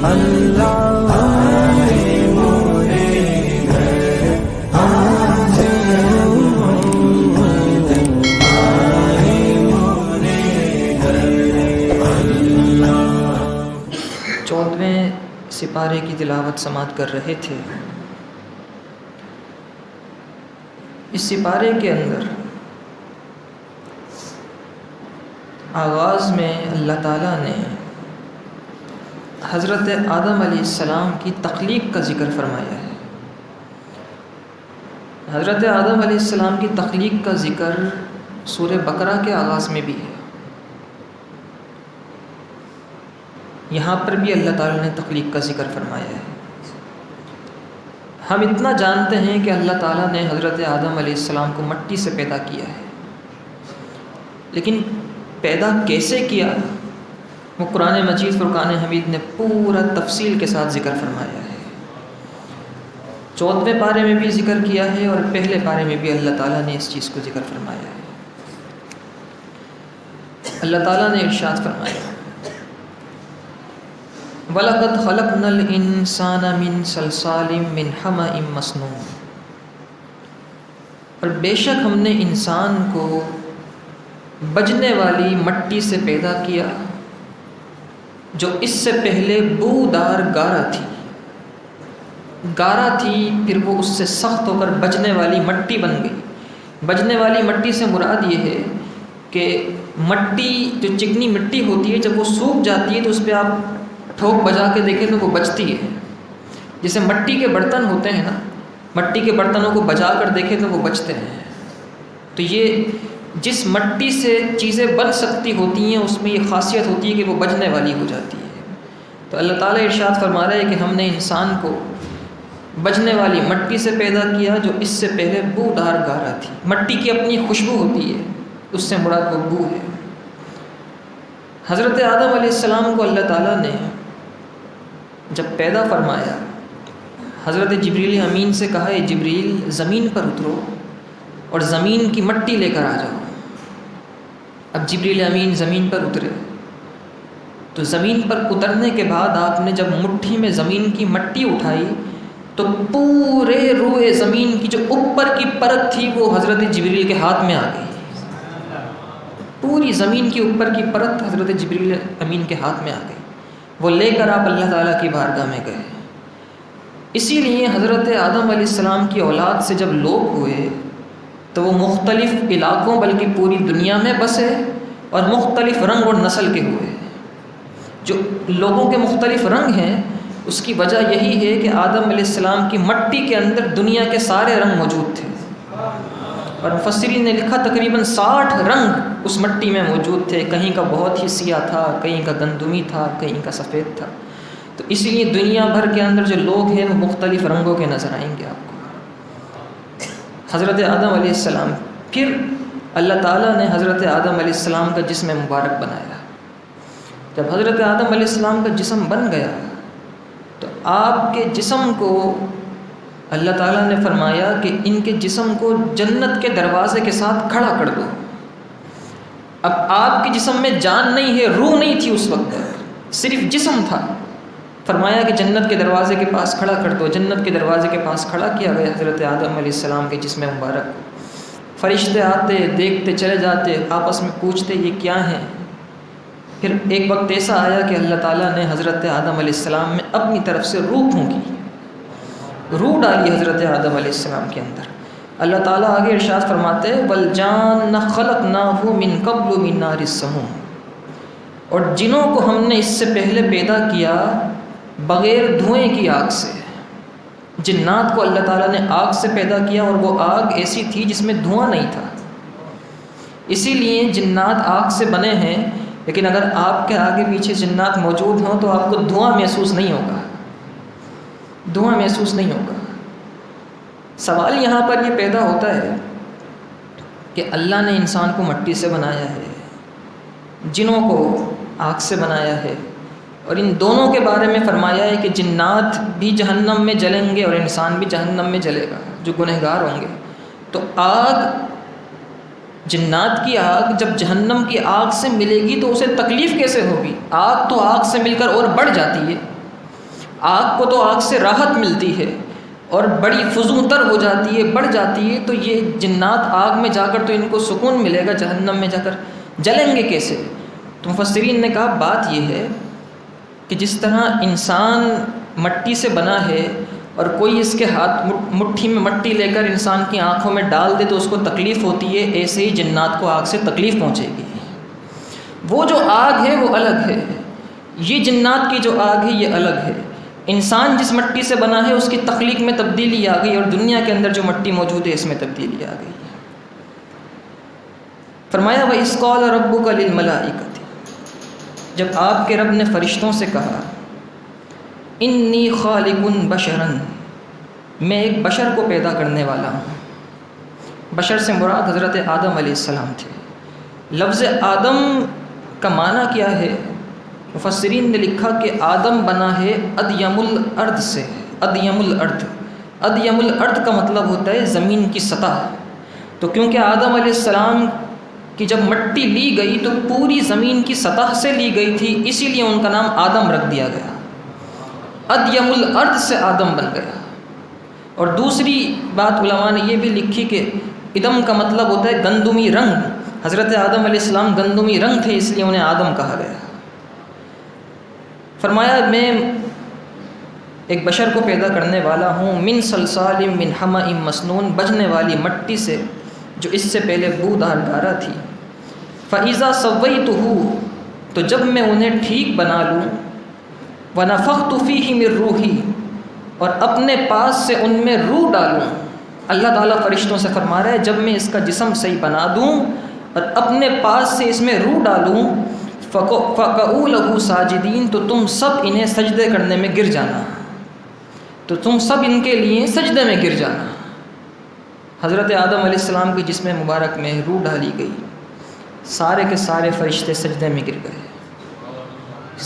اللہ سپارے کی تلاوت سماعت کر رہے تھے۔ اس سپارے کے اندر آغاز میں اللہ تعالیٰ نے حضرت آدم علیہ السلام کی تخلیق کا ذکر فرمایا ہے۔ حضرت آدم علیہ السلام کی تخلیق کا ذکر سورہ بقرہ کے آغاز میں بھی ہے۔ یہاں پر بھی اللہ تعالیٰ نے تخلیق کا ذکر فرمایا ہے۔ ہم اتنا جانتے ہیں کہ اللہ تعالیٰ نے حضرت آدم علیہ السلام کو مٹی سے پیدا کیا ہے، لیکن پیدا کیسے کیا وہ قرآن مجید فرقان حمید نے پورا تفصیل کے ساتھ ذکر فرمایا ہے۔ 14ویں پارے میں بھی ذکر کیا ہے اور پہلے پارے میں بھی اللہ تعالیٰ نے اس چیز کو ذکر فرمایا ہے۔ اللہ تعالیٰ نے ارشاد فرمایا وَلَقَدْ خَلَقْنَا الْإِنسَانَ مِنْ صَلْصَالٍ مِّنْ حَمَإٍ مَّسْنُونٍ، اور بے شک ہم نے انسان کو بجنے والی مٹی سے پیدا کیا جو اس سے پہلے بودار گارا تھی، پھر وہ اس سے سخت ہو کر بجنے والی مٹی بن گئی۔ بجنے والی مٹی سے مراد یہ ہے کہ مٹی جو چکنی مٹی ہوتی ہے جب وہ سوکھ جاتی ہے تو اس پہ آپ ٹھوک بجا کے دیکھیں تو وہ بجتی ہے۔ جیسے مٹی کے برتن ہوتے ہیں نا، مٹی کے برتنوں کو بجا کر دیکھیں تو وہ بجتے ہیں۔ تو یہ جس مٹی سے چیزیں بن سکتی ہوتی ہیں اس میں یہ خاصیت ہوتی ہے کہ وہ بجنے والی ہو جاتی ہے۔ تو اللہ تعالیٰ ارشاد فرما رہا ہے کہ ہم نے انسان کو بجنے والی مٹی سے پیدا کیا جو اس سے پہلے بودار گارا تھی۔ مٹی کی اپنی خوشبو ہوتی ہے، اس سے مراد وہ بو ہے۔ حضرت آدم علیہ السلام کو اللہ تعالیٰ نے جب پیدا فرمایا، حضرت جبریل امین سے کہا اے جبریل زمین پر اترو اور زمین کی مٹی لے کر آ جاؤ۔ اب جبریل امین زمین پر اترے تو زمین پر اترنے کے بعد آپ نے جب مٹھی میں زمین کی مٹی اٹھائی تو پورے روئے زمین کی جو اوپر کی پرت تھی وہ حضرت جبریل کے ہاتھ میں آ گئی۔ پوری زمین کی اوپر کی پرت حضرت جبریل امین کے ہاتھ میں آ گئی۔ وہ لے کر آپ اللہ تعالیٰ کی بارگاہ میں گئے۔ اسی لیے حضرت آدم علیہ السلام کی اولاد سے جب لوگ ہوئے تو وہ مختلف علاقوں بلکہ پوری دنیا میں بسے اور مختلف رنگ اور نسل کے ہوئے۔ جو لوگوں کے مختلف رنگ ہیں اس کی وجہ یہی ہے کہ آدم علیہ السلام کی مٹی کے اندر دنیا کے سارے رنگ موجود تھے، اور مفسرین نے لکھا تقریباً 60 رنگ اس مٹی میں موجود تھے۔ کہیں کا بہت ہی سیاہ تھا، کہیں کا گندمی تھا، کہیں کا سفید تھا۔ تو اس لیے دنیا بھر کے اندر جو لوگ ہیں وہ مختلف رنگوں کے نظر آئیں گے آپ کو۔ حضرت آدم علیہ السلام، پھر اللہ تعالیٰ نے حضرت آدم علیہ السلام کا جسم مبارک بنایا۔ جب حضرت آدم علیہ السلام کا جسم بن گیا تو آپ کے جسم کو اللہ تعالیٰ نے فرمایا کہ ان کے جسم کو جنت کے دروازے کے ساتھ کھڑا کر دو۔ اب آپ کے جسم میں جان نہیں ہے، روح نہیں تھی اس وقت، صرف جسم تھا۔ فرمایا کہ جنت کے دروازے کے پاس کھڑا کر دو۔ جنت کے دروازے کے پاس کھڑا کیا گیا حضرت آدم علیہ السلام کے جسم مبارک کو۔ فرشتے آتے، دیکھتے چلے جاتے، آپس میں پوچھتے یہ کیا ہیں۔ پھر ایک وقت ایسا آیا کہ اللہ تعالیٰ نے حضرت آدم علیہ السلام میں اپنی طرف سے روح پھونکی، روح ڈالی حضرت آدم علیہ السلام کے اندر۔ اللہ تعالیٰ آگے ارشاد فرماتے ہیں وَالْجَانَّ خَلَقْنَاهُ مِنْ قَبْلُ مِنْ نَارِ السَّمُومِ، اور جنوں کو ہم نے اس سے پہلے پیدا کیا بغیر دھوئیں کی آگ سے۔ جنات کو اللہ تعالیٰ نے آگ سے پیدا کیا، اور وہ آگ ایسی تھی جس میں دھواں نہیں تھا۔ اسی لیے جنات آگ سے بنے ہیں، لیکن اگر آپ کے آگے پیچھے جنات موجود ہوں تو آپ کو دھواں محسوس نہیں ہوگا، دھواں محسوس نہیں ہوگا۔ سوال یہاں پر یہ پیدا ہوتا ہے کہ اللہ نے انسان کو مٹی سے بنایا ہے، جنوں کو آگ سے بنایا ہے، اور ان دونوں کے بارے میں فرمایا ہے کہ جنات بھی جہنم میں جلیں گے اور انسان بھی جہنم میں جلے گا جو گنہگار ہوں گے۔ تو آگ، جنات کی آگ جب جہنم کی آگ سے ملے گی تو اسے تکلیف کیسے ہوگی؟ آگ تو آگ سے مل کر اور بڑھ جاتی ہے، آگ کو تو آگ سے راحت ملتی ہے اور بڑی فزوں تر ہو جاتی ہے، بڑھ جاتی ہے، تو یہ جنات آگ میں جا کر تو ان کو سکون ملے گا، جہنم میں جا کر جلیں گے کیسے؟ تو مفسرین نے کہا بات یہ ہے کہ جس طرح انسان مٹی سے بنا ہے اور کوئی اس کے ہاتھ مٹھی میں مٹی لے کر انسان کی آنکھوں میں ڈال دے تو اس کو تکلیف ہوتی ہے، ایسے ہی جنات کو آگ سے تکلیف پہنچے گی۔ وہ جو آگ ہے وہ الگ ہے، یہ جنات کی جو آگ ہے یہ الگ ہے۔ انسان جس مٹی سے بنا ہے اس کی تخلیق میں تبدیلی آ گئی، اور دنیا کے اندر جو مٹی موجود ہے اس میں تبدیلی آ گئی۔ فرمایا وَإِذْ قَالَ رَبُّكَ لِلْمَلَائِكَةِ، جب آپ کے رب نے فرشتوں سے کہا انی خالق بشرا، میں ایک بشر کو پیدا کرنے والا ہوں۔ بشر سے مراد حضرت آدم علیہ السلام تھے۔ لفظ آدم کا معنی کیا ہے؟ مفسرین نے لکھا کہ آدم بنا ہے ادیم الارض سے۔ ادیم الارض، ادیم الارض کا مطلب ہوتا ہے زمین کی سطح۔ تو کیونکہ آدم علیہ السلام کی جب مٹی لی گئی تو پوری زمین کی سطح سے لی گئی تھی، اسی لیے ان کا نام آدم رکھ دیا گیا۔ ادیم الارض سے آدم بن گیا۔ اور دوسری بات علماء نے یہ بھی لکھی کہ ادم کا مطلب ہوتا ہے گندمی رنگ۔ حضرت آدم علیہ السلام گندمی رنگ تھے، اس لیے انہیں آدم کہا گیا۔ فرمایا میں ایک بشر کو پیدا کرنے والا ہوں، من صلصال من حمأ مسنون، بجنے والی مٹی سے جو اس سے پہلے بودار گارا تھی۔ فَإِذَا سَوَّيْتُهُ، تو جب میں انہیں ٹھیک بنا لوں، وَنَفَخْتُ فِيهِ مِن رُوحِي، اور اپنے پاس سے ان میں روح ڈالوں۔ اللہ تعالیٰ فرشتوں سے فرما رہا ہے جب میں اس کا جسم صحیح بنا دوں اور اپنے پاس سے اس میں روح ڈالوں، فَقَعُوا لَهُ سَاجِدِينَ، تو تم سب انہیں سجدے کرنے میں گر جانا، تو تم سب ان کے لیے سجدے میں گر جانا۔ حضرت آدم علیہ السلام کی جسم مبارک میں روح ڈالی گئی، سارے کے سارے فرشتے سجدے میں گر گئے۔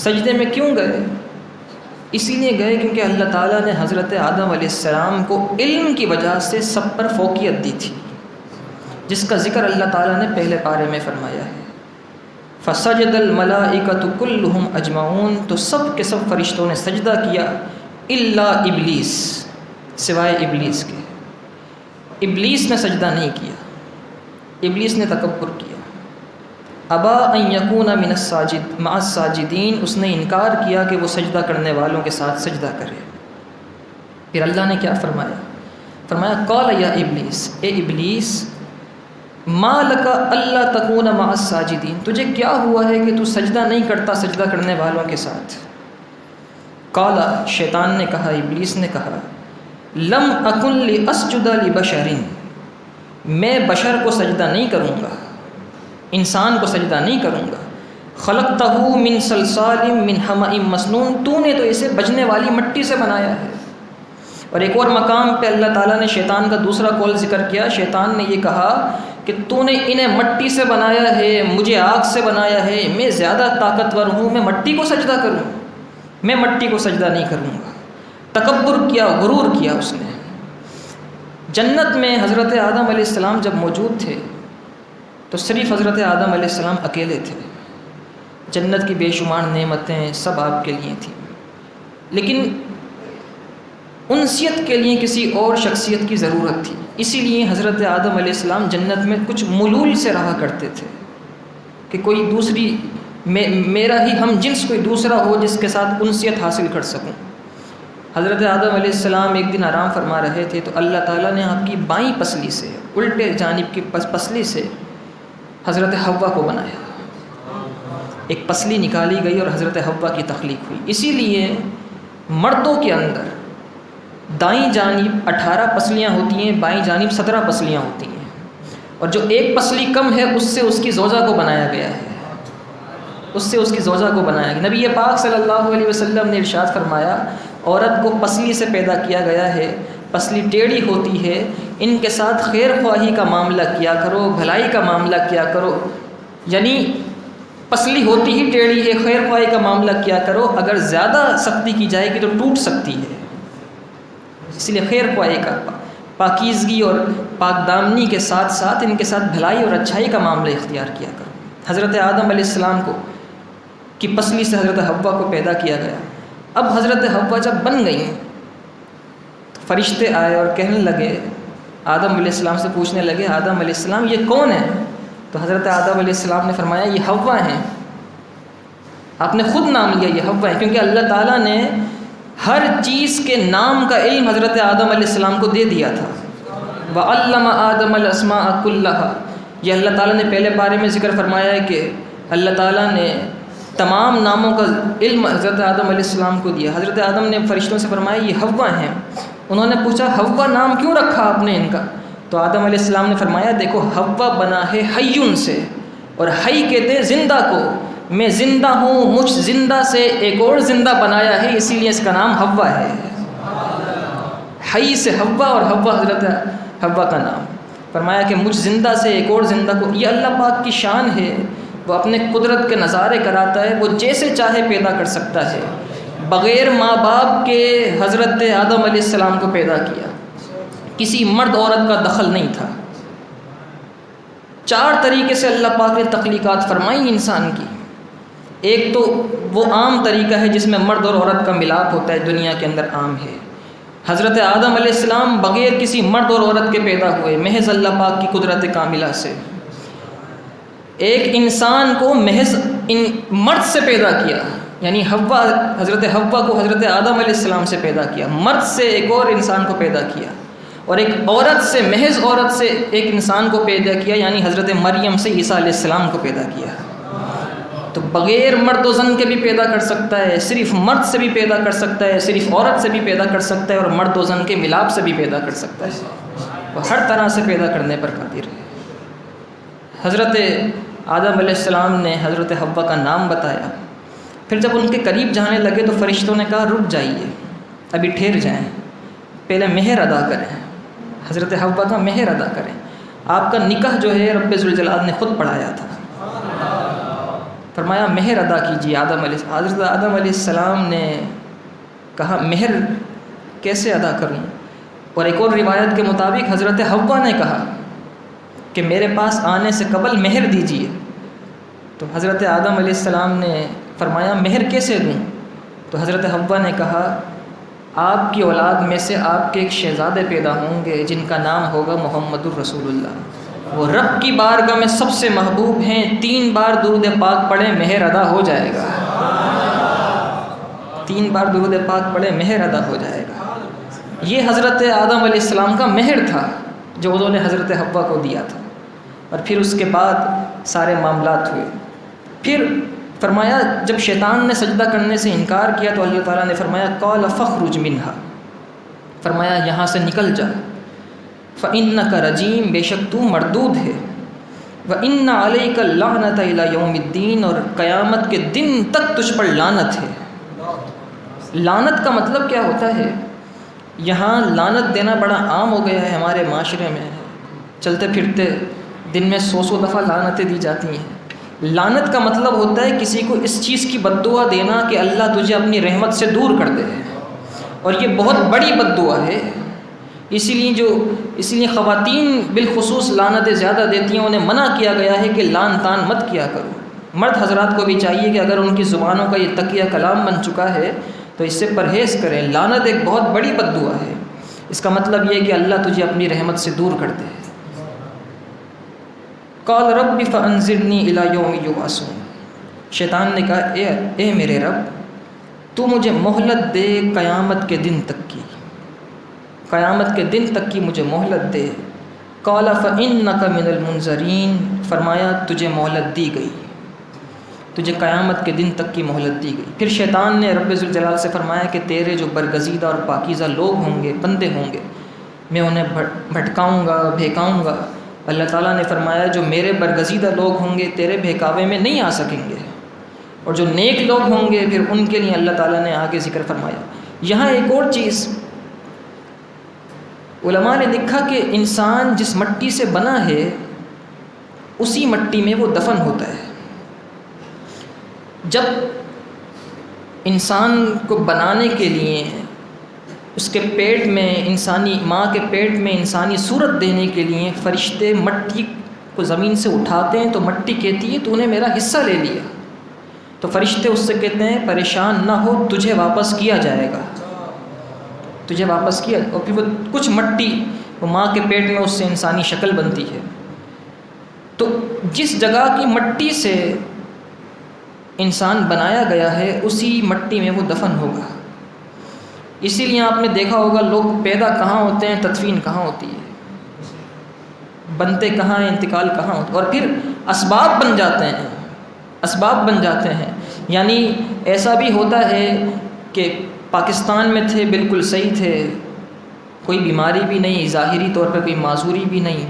سجدے میں کیوں گئے؟ اسی لیے گئے کیونکہ اللہ تعالیٰ نے حضرت آدم علیہ السلام کو علم کی وجہ سے سب پر فوقیت دی تھی، جس کا ذکر اللہ تعالیٰ نے پہلے پارے میں فرمایا ہے۔ فَسَجَدَ الْمَلَائِكَةُ كُلُّهُمْ أَجْمَعُونَ، تو سب کے سب فرشتوں نے سجدہ کیا، الا ابلیس، سوائے ابلیس کے۔ ابلیس نے سجدہ نہیں کیا، ابلیس نے تکبر کیا۔ ابا ان یکون من الساجد مع الساجدین، اس نے انکار کیا کہ وہ سجدہ کرنے والوں کے ساتھ سجدہ کرے۔ پھر اللہ نے کیا فرمایا؟ فرمایا قال یا ابلیس، اے ابلیس، ما لک الا تکون مع الساجدین، تجھے کیا ہوا ہے کہ تو سجدہ نہیں کرتا سجدہ کرنے والوں کے ساتھ؟ قال، شیطان نے کہا، ابلیس نے کہا، لم اکن لاسجد لبشر، میں بشر کو سجدہ نہیں کروں گا، انسان کو سجدہ نہیں کروں گا۔ خلقتہ من صلصال من حمأ مسنون، تو نے تو اسے بجنے والی مٹی سے بنایا ہے۔ اور ایک اور مقام پہ اللہ تعالیٰ نے شیطان کا دوسرا قول ذکر کیا۔ شیطان نے یہ کہا کہ تو نے انہیں مٹی سے بنایا ہے، مجھے آگ سے بنایا ہے، میں زیادہ طاقتور ہوں، میں مٹی کو سجدہ کروں؟ میں مٹی کو سجدہ نہیں کروں گا۔ تکبر کیا، غرور کیا اس نے۔ جنت میں حضرت آدم علیہ السلام جب موجود تھے تو صرف حضرت آدم علیہ السلام اکیلے تھے، جنت کی بے شمار نعمتیں سب آپ کے لیے تھیں، لیکن انسیت کے لیے کسی اور شخصیت کی ضرورت تھی۔ اسی لیے حضرت آدم علیہ السلام جنت میں کچھ ملول سے رہا کرتے تھے کہ کوئی دوسری میرا ہی ہم جنس کوئی دوسرا ہو جس کے ساتھ انسیت حاصل کر سکوں۔ حضرت آدم علیہ السلام ایک دن آرام فرما رہے تھے تو اللہ تعالیٰ نے آپ کی بائیں پسلی سے، الٹے جانب کی پسلی سے حضرت حوا کو بنایا، ایک پسلی نکالی گئی اور حضرت حوا کی تخلیق ہوئی۔ اسی لیے مردوں کے اندر دائیں جانب 18 پسلیاں ہوتی ہیں، بائیں جانب 17 پسلیاں ہوتی ہیں، اور جو ایک پسلی کم ہے اس سے اس کی زوجہ کو بنایا گیا ہے، اس سے اس کی زوجہ کو بنایا گیا۔ نبی پاک صلی اللہ علیہ وسلم نے ارشاد فرمایا، عورت کو پسلی سے پیدا کیا گیا ہے، پسلی ٹیڑھی ہوتی ہے، ان کے ساتھ خیر خواہی کا معاملہ کیا کرو، بھلائی کا معاملہ کیا کرو، یعنی پسلی ہوتی ہی ٹیڑھی ہے، خیر خواہی کا معاملہ کیا کرو، اگر زیادہ سختی کی جائے گی تو ٹوٹ سکتی ہے، اس لیے خیر خواہی کا، پاکیزگی اور پاک دامنی کے ساتھ ساتھ ان کے ساتھ بھلائی اور اچھائی کا معاملہ اختیار کیا کرو۔ حضرت آدم علیہ السلام کو کی پسلی سے حضرت حوا کو پیدا کیا گیا۔ اب حضرت حوا جب بن گئیں تو فرشتے آئے اور کہنے لگے، آدم علیہ السلام سے پوچھنے لگے، آدم علیہ السلام یہ کون ہے؟ تو حضرت آدم علیہ السلام نے فرمایا یہ حوا ہیں۔ آپ نے خود نام لیا یہ حوا ہے، کیونکہ اللہ تعالیٰ نے ہر چیز کے نام کا علم حضرت آدم علیہ السلام کو دے دیا تھا۔ وَعَلَّمَ آدَمَ الْأَسْمَاءَ كُلَّهَا، یہ اللہ تعالیٰ نے پہلے پارے میں ذکر فرمایا ہے کہ اللہ تعالیٰ نے تمام ناموں کا علم حضرت آدم علیہ السلام کو دیا۔ حضرت آدم نے فرشتوں سے فرمایا یہ حوا ہیں۔ انہوں نے پوچھا حوا نام کیوں رکھا آپ نے ان کا؟ تو آدم علیہ السلام نے فرمایا دیکھو حوا بنا ہے حیٌ سے، اور حی کہتے ہیں زندہ کو، میں زندہ ہوں، مجھ زندہ سے ایک اور زندہ بنایا ہے، اسی لیے اس کا نام حوا ہے۔ حی سے حوا اور حوا حضرت حوا کا نام۔ فرمایا کہ مجھ زندہ سے ایک اور زندہ کو، یہ اللہ پاک کی شان ہے، وہ اپنے قدرت کے نظارے کراتا ہے، وہ جیسے چاہے پیدا کر سکتا ہے۔ بغیر ماں باپ کے حضرت آدم علیہ السلام کو پیدا کیا، کسی مرد عورت کا دخل نہیں تھا۔ 4 طریقے سے اللہ پاک نے تخلیقات فرمائی انسان کی۔ ایک تو وہ عام طریقہ ہے جس میں مرد اور عورت کا ملاپ ہوتا ہے، دنیا کے اندر عام ہے۔ حضرت آدم علیہ السلام بغیر کسی مرد اور عورت کے پیدا ہوئے، محض اللہ پاک کی قدرت کاملہ سے۔ ایک انسان کو محض مرد سے پیدا کیا، یعنی حوا، حضرت حوا کو حضرت آدم علیہ السلام سے پیدا کیا، مرد سے ایک اور انسان کو پیدا کیا، اور ایک عورت سے، محض عورت سے ایک انسان کو پیدا کیا، یعنی حضرت مریم سے عیسیٰ علیہ السلام کو پیدا کیا۔ تو بغیر مرد و زن کے بھی پیدا کر سکتا ہے، صرف مرد سے بھی پیدا کر سکتا ہے، صرف عورت سے بھی پیدا کر سکتا ہے، اور مرد و زن کے ملاپ سے بھی پیدا کر سکتا ہے۔ وہ ہر طرح سے پیدا کرنے پر قادر ہے۔ حضرت آدم علیہ السلام نے حضرت حوا کا نام بتایا، پھر جب ان کے قریب جانے لگے تو فرشتوں نے کہا رک جائیے، ابھی ٹھہر جائیں، پہلے مہر ادا کریں، حضرت حوا کا مہر ادا کریں۔ آپ کا نکاح جو ہے رب ذوالجلال نے خود پڑھایا تھا، فرمایا مہر ادا کیجیے آدم علیہ السلام۔ حضرت آدم علیہ السلام نے کہا مہر کیسے ادا کروں؟ اور ایک اور روایت کے مطابق حضرت حوا نے کہا کہ میرے پاس آنے سے قبل مہر دیجیے۔ تو حضرت آدم علیہ السلام نے فرمایا مہر کیسے دوں؟ تو حضرت حوا نے کہا آپ کی اولاد میں سے آپ کے ایک شہزادے پیدا ہوں گے جن کا نام ہوگا محمد الرسول اللہ، وہ رب کی بارگاہ میں سب سے محبوب ہیں، 3 بار درود پاک پڑھیں مہر ادا ہو جائے گا، 3 بار درود پاک پڑھیں مہر ادا ہو جائے گا۔ یہ حضرت آدم علیہ السلام کا مہر تھا جو انہوں نے حضرت حوا کو دیا تھا، اور پھر اس کے بعد سارے معاملات ہوئے۔ پھر فرمایا جب شیطان نے سجدہ کرنے سے انکار کیا تو اللہ تعالیٰ نے فرمایا قال فاخرج منها، فرمایا یہاں سے نکل جا، فإنک رجیم، بے شک تو مردود ہے، وإن علیک اللعنۃ الی یوم الدین، اور قیامت کے دن تک تجھ پر لعنت ہے۔ لعنت کا مطلب کیا ہوتا ہے؟ یہاں لعنت دینا بڑا عام ہو گیا ہے ہمارے معاشرے میں، چلتے پھرتے دن میں 100 دفعہ لعنتیں دی جاتی ہیں۔ لعنت کا مطلب ہوتا ہے کسی کو اس چیز کی بد دعا دینا کہ اللہ تجھے اپنی رحمت سے دور کر دے، اور یہ بہت بڑی بد دعا ہے۔ اسی لیے خواتین بالخصوص لعنتیں زیادہ دیتی ہیں، انہیں منع کیا گیا ہے کہ لعن طعن مت کیا کرو۔ مرد حضرات کو بھی چاہیے کہ اگر ان کی زبانوں کا یہ تکیہ کلام بن چکا ہے تو اس سے پرہیز کریں۔ لعنت ایک بہت بڑی بد دعا ہے، اس کا مطلب یہ ہے کہ اللہ تجھے اپنی رحمت سے دور کر دے۔ قال رب فانظرنی الی یوم یبعثون، شیطان نے کہا اے میرے رب تو مجھے مہلت دے قیامت کے دن تک کی، قیامت کے دن تک کی مجھے مہلت دے۔ قال فانک من المنظرین، فرمایا تجھے مہلت دی گئی، تجھے قیامت کے دن تک کی مہلت دی گئی۔ پھر شیطان نے رب ذوالجلال سے فرمایا کہ تیرے جو برگزیدہ اور پاکیزہ لوگ ہوں گے، بندے ہوں گے، میں انہیں بھٹکاؤں گا، بہکاؤں گا۔ اللہ تعالیٰ نے فرمایا جو میرے برگزیدہ لوگ ہوں گے تیرے بہکاوے میں نہیں آ سکیں گے، اور جو نیک لوگ ہوں گے پھر ان کے لیے اللہ تعالیٰ نے آگے ذکر فرمایا۔ یہاں ایک اور چیز علماء نے لکھا کہ انسان جس مٹی سے بنا ہے اسی مٹی میں وہ دفن ہوتا ہے۔ جب انسان کو بنانے کے لیے اس کے پیٹ میں انسانی ماں کے پیٹ میں انسانی صورت دینے کے لیے فرشتے مٹی کو زمین سے اٹھاتے ہیں تو مٹی کہتی ہے تو نے میرا حصہ لے لیا، تو فرشتے اس سے کہتے ہیں پریشان نہ ہو، تجھے واپس کیا جائے گا، تجھے واپس کیا۔ اور پھر وہ کچھ مٹی، وہ ماں کے پیٹ میں اس سے انسانی شکل بنتی ہے، تو جس جگہ کی مٹی سے انسان بنایا گیا ہے اسی مٹی میں وہ دفن ہوگا۔ اسی لیے آپ نے دیکھا ہوگا لوگ پیدا کہاں ہوتے ہیں، تدفین کہاں ہوتی ہے، بنتے کہاں ہیں، انتقال کہاں ہوتا ہے، اور پھر اسباب بن جاتے ہیں، اسباب بن جاتے ہیں۔ یعنی ایسا بھی ہوتا ہے کہ پاکستان میں تھے، بالکل صحیح تھے، کوئی بیماری بھی نہیں، ظاہری طور پر کوئی معذوری بھی نہیں،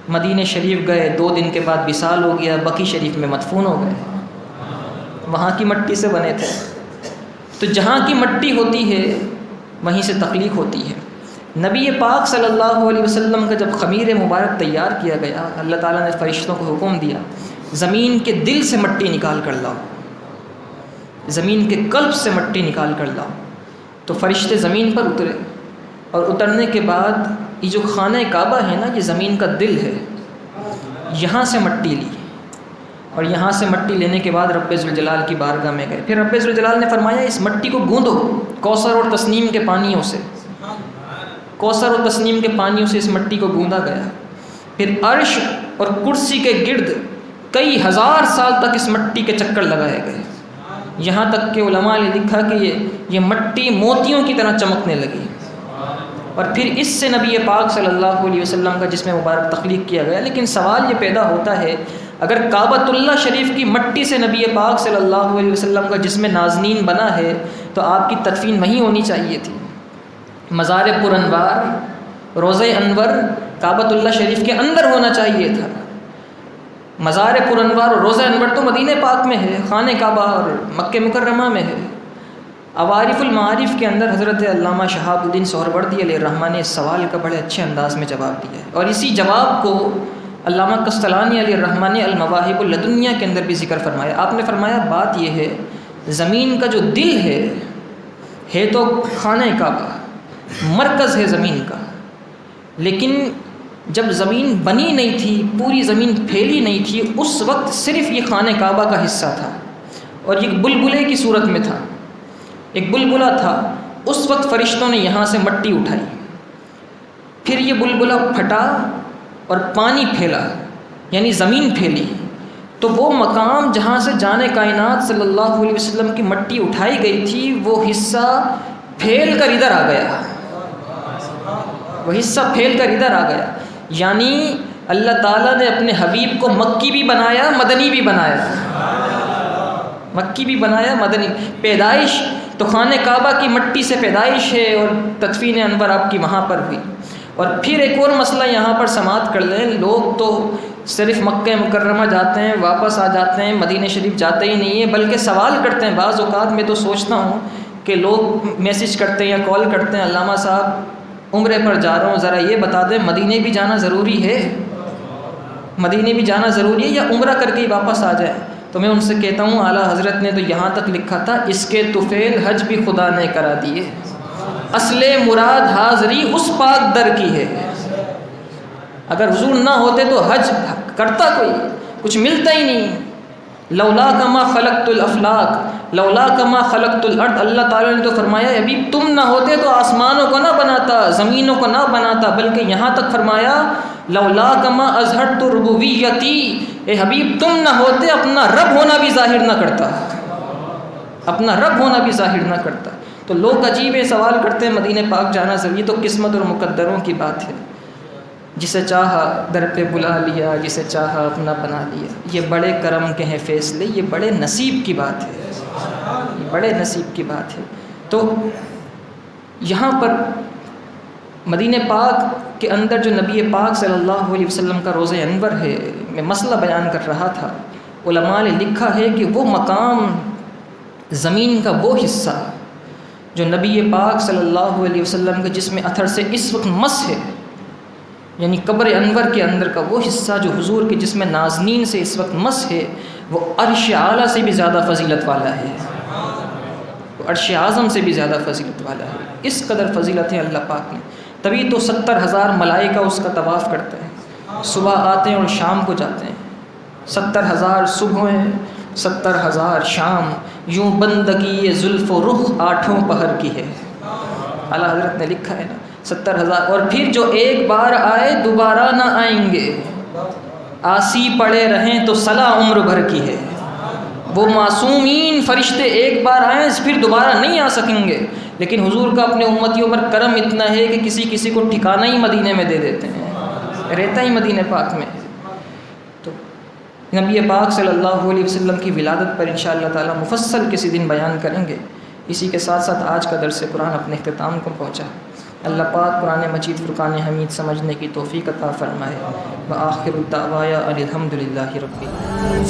مدینہ شریف گئے، 2 دن کے بعد وصال ہو گیا، بقی شریف میں مدفون ہو گئے، وہاں کی مٹی سے بنے تھے۔ تو جہاں کی مٹی ہوتی ہے وہیں سے تخلیق ہوتی ہے۔ نبی پاک صلی اللہ علیہ وسلم کا جب خمیر مبارک تیار کیا گیا، اللہ تعالیٰ نے فرشتوں کو حکم دیا زمین کے دل سے مٹی نکال کر لاؤ، زمین کے قلب سے مٹی نکال کر لاؤ۔ تو فرشتے زمین پر اترے، اور اترنے کے بعد یہ جو خانہ کعبہ ہے نا، یہ زمین کا دل ہے، یہاں سے مٹی لی، اور یہاں سے مٹی لینے کے بعد رب ذوالجلال کی بارگاہ میں گئے۔ پھر رب ذوالجلال نے فرمایا اس مٹی کو گوندو کوثر اور تسنیم کے پانیوں سے، کوثر اور تسنیم کے پانیوں سے اس مٹی کو گوندا گیا۔ پھر عرش اور کرسی کے گرد کئی ہزار سال تک اس مٹی کے چکر لگائے گئے، یہاں تک کہ علماء نے لکھا کہ یہ مٹی موتیوں کی طرح چمکنے لگی۔ اور پھر اس سے نبی پاک صلی اللہ علیہ وسلم کا جسم مبارک تخلیق کیا گیا۔ لیکن سوال یہ پیدا ہوتا ہے، اگر کعبۃ اللہ شریف کی مٹی سے نبی پاک صلی اللہ علیہ وسلم کا جسم نازنین بنا ہے تو آپ کی تدفین وہیں ہونی چاہیے تھی۔ مزار پر انوار، روضہ انور کعبۃ اللہ شریف کے اندر ہونا چاہیے تھا۔ مزار پر انوار اور روضہ انور تو مدینہ پاک میں ہے، خانہ کعبہ اور مکہ مکرمہ میں ہے۔ عوارف المعارف کے اندر حضرت علامہ شہاب الدین سہروردی علیہ الرحمہ نے اس سوال کا بڑے اچھے انداز میں جواب دیا ہے، اور اسی جواب کو علامہ قسطلانی علیہ الرحمہ نے المواہب اللدنیہ کے اندر بھی ذکر فرمایا۔ آپ نے فرمایا بات یہ ہے، زمین کا جو دل ہے تو خانہ کعبہ، مرکز ہے زمین کا، لیکن جب زمین بنی نہیں تھی، پوری زمین پھیلی نہیں تھی، اس وقت صرف یہ خانہ کعبہ کا حصہ تھا، اور یہ بلبلے کی صورت میں تھا، ایک بلبلا تھا۔ اس وقت فرشتوں نے یہاں سے مٹی اٹھائی، پھر یہ بلبلا پھٹا اور پانی پھیلا، یعنی زمین پھیلی، تو وہ مقام جہاں سے جان کائنات صلی اللہ علیہ وسلم کی مٹی اٹھائی گئی تھی، وہ حصہ پھیل کر ادھر آ گیا، وہ حصہ پھیل کر ادھر آ گیا۔ یعنی اللہ تعالیٰ نے اپنے حبیب کو مکی بھی بنایا، مدنی بھی بنایا، مکی بھی بنایا، مدنی۔ پیدائش تو خانہ کعبہ کی مٹی سے پیدائش ہے، اور تدفین انور آپ کی وہاں پر ہوئی۔ اور پھر ایک اور مسئلہ یہاں پر سماعت کر لیں، لوگ تو صرف مکہ مکرمہ جاتے ہیں، واپس آ جاتے ہیں، مدینہ شریف جاتے ہی نہیں ہیں، بلکہ سوال کرتے ہیں۔ بعض اوقات میں تو سوچتا ہوں کہ لوگ میسج کرتے ہیں یا کال کرتے ہیں، علامہ صاحب عمرے پر جا رہا ہوں، ذرا یہ بتا دیں مدینہ بھی جانا ضروری ہے، مدینہ بھی جانا ضروری ہے، یا عمرہ کر کے ہی واپس آ جائے؟ تو میں ان سے کہتا ہوں اعلیٰ حضرت نے تو یہاں تک لکھا تھا، اس کے طفیل حج بھی خدا نے کرا دیے، اصل مراد حاضری اس پاک در کی ہے۔ اگر حضور نہ ہوتے تو حج کرتا کوئی، کچھ ملتا ہی نہیں۔ لولا کما خلقت الافلاق لولا کما خلقت الارض، اللہ تعالیٰ نے تو فرمایا ابھی تم نہ ہوتے تو آسمانوں کو نہ بناتا، زمینوں کو نہ بناتا، بلکہ یہاں تک فرمایا لولا کما اظہرت ربوبیتی، اے حبیب تم نہ ہوتے اپنا رب ہونا بھی ظاہر نہ کرتا، اپنا رب ہونا بھی ظاہر نہ کرتا۔ تو لوگ عجیب سوال کرتے ہیں مدینہ پاک جانا ضروری، تو قسمت اور مقدروں کی بات ہے، جسے چاہا در پہ بلا لیا، جسے چاہا اپنا بنا لیا۔ یہ بڑے کرم کے ہیں فیصلے، یہ بڑے نصیب کی بات ہے، یہ بڑے نصیب کی بات ہے۔ تو یہاں پر مدینہ پاک کے اندر جو نبی پاک صلی اللہ علیہ وسلم کا روضہ انور ہے، میں مسئلہ بیان کر رہا تھا، علماء نے لکھا ہے کہ وہ مقام، زمین کا وہ حصہ جو نبی پاک صلی اللہ علیہ وسلم کے جسم اثر سے اس وقت مس ہے، یعنی قبر انور کے اندر کا وہ حصہ جو حضور کے جسم نازنین سے اس وقت مس ہے، وہ عرش اعلیٰ سے بھی زیادہ فضیلت والا ہے، وہ عرش اعظم سے بھی زیادہ فضیلت والا ہے۔ اس قدر فضیلت ہے اللہ پاک نے، تبھی تو 70,000 ملائکہ اس کا طواف کرتے ہیں، صبح آتے ہیں اور شام کو جاتے ہیں، 70,000 صبح ہیں 70,000 شام، یوں بندگی زلف و رخ 8 پہر کی ہے۔ اعلیٰ حضرت نے لکھا ہے نا 70,000، اور پھر جو ایک بار آئے دوبارہ نہ آئیں گے، آسی پڑے رہیں تو صلاح عمر بھر کی ہے۔ وہ معصومین فرشتے ایک بار آئیں پھر دوبارہ نہیں آ سکیں گے، لیکن حضور کا اپنے امتیوں پر کرم اتنا ہے کہ کسی کو ٹھکانہ ہی مدینے میں دے دیتے ہیں، رہتا ہی مدینہ پاک میں۔ تو نبی پاک صلی اللہ علیہ وسلم کی ولادت پر انشاءاللہ تعالی مفصل کسی دن بیان کریں گے۔ اسی کے ساتھ ساتھ آج کا درس قرآن اپنے اختتام کو پہنچا۔ اللہ پاک قرآن مجید فرقان حمید سمجھنے کی توفیق عطا فرمائے۔ وآخر الدعوایا ان الحمد للہ رب العالمین۔